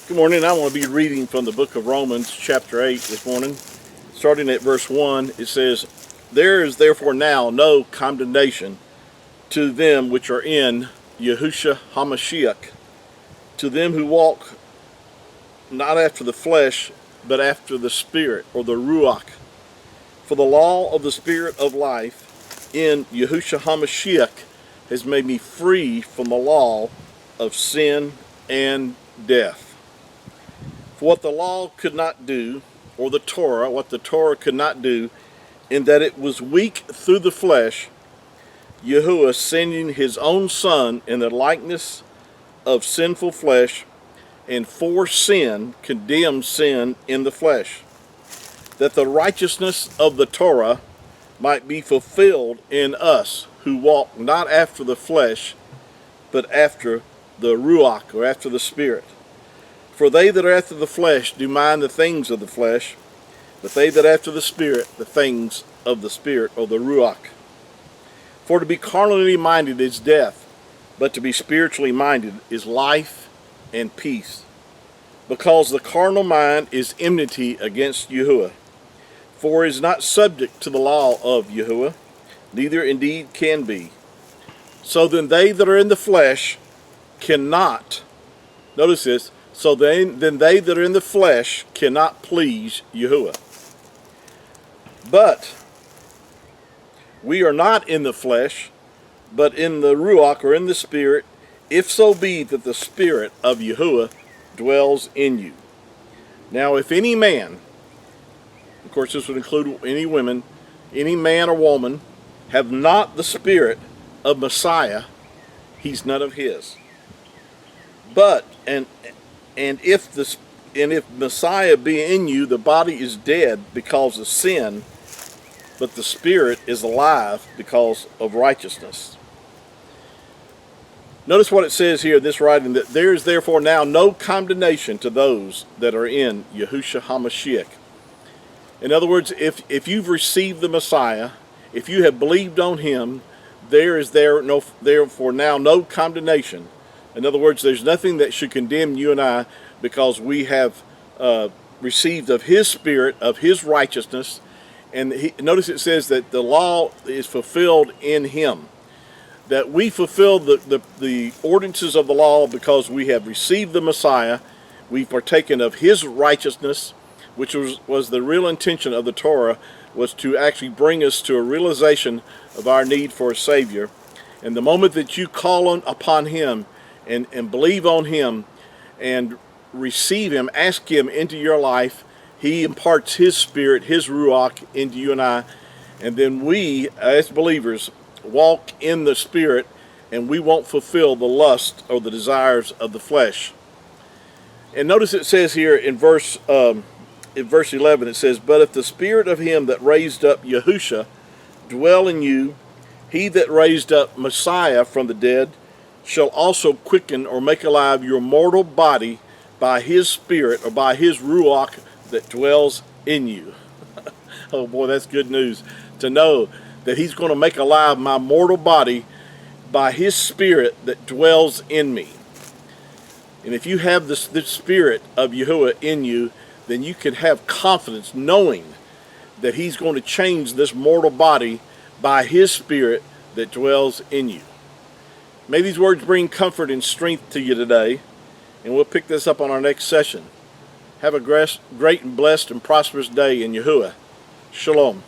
Good morning. I want to be reading from the book of Romans chapter 8 this morning. Starting at verse 1, it says, "There is therefore now no condemnation to them which are in Yahusha HaMashiach, to them who walk not after the flesh, but after the Spirit," or the Ruach. "For the law of the Spirit of life in Yahusha HaMashiach has made me free from the law of sin and death. For what the law could not do, or the Torah, what the Torah could not do, in that it was weak through the flesh, Yahuwah sending his own Son in the likeness of sinful flesh, and for sin condemned sin in the flesh, that the righteousness of the Torah might be fulfilled in us who walk not after the flesh, but after the Ruach, or after the Spirit. For they that are after the flesh do mind the things of the flesh, but they that after the Spirit, the things of the Spirit," or the Ruach. "For to be carnally minded is death, but to be spiritually minded is life and peace. Because the carnal mind is enmity against Yahuwah, for it is not subject to the law of Yahuwah, neither indeed can be. So then they that are in the flesh cannot," notice this, then they that are in the flesh cannot please Yahuwah. "But we are not in the flesh, but in the Ruach," or in the Spirit, "if so be that the Spirit of Yahuwah dwells in you. Now if any man," of course this would include any women, "any man or woman have not the Spirit of Messiah, he's none of his. But and if Messiah be in you, the body is dead because of sin, but the Spirit is alive because of righteousness." Notice what it says here in this writing, that there is therefore now no condemnation to those that are in Yahusha HaMashiach. In other words, if you've received the Messiah, if you have believed on him, there is therefore now no condemnation. In other words, there's nothing that should condemn you and I, because we have received of his Spirit, of his righteousness. And notice it says that the law is fulfilled in him. That we fulfill the ordinances of the law because we have received the Messiah. We've partaken of his righteousness, which was the real intention of the Torah, was to actually bring us to a realization of our need for a Savior. And the moment that you call upon him and believe on him and receive him, ask him into your life, he imparts his Spirit, his Ruach, into you and I. And then we, as believers, walk in the Spirit, and we won't fulfill the lust or the desires of the flesh. And notice it says here in verse 11, it says, "But if the Spirit of him that raised up Yahusha dwell in you, he that raised up Messiah from the dead shall also quicken," or make alive, "your mortal body by his Spirit," or by his Ruach that dwells in you. Oh boy, that's good news, to know that he's going to make alive my mortal body by his Spirit that dwells in me. And if you have the Spirit of Yahuwah in you, then you can have confidence knowing that he's going to change this mortal body by his Spirit that dwells in you. May these words bring comfort and strength to you today, and we'll pick this up on our next session. Have a great and blessed and prosperous day in Yahuwah. Shalom.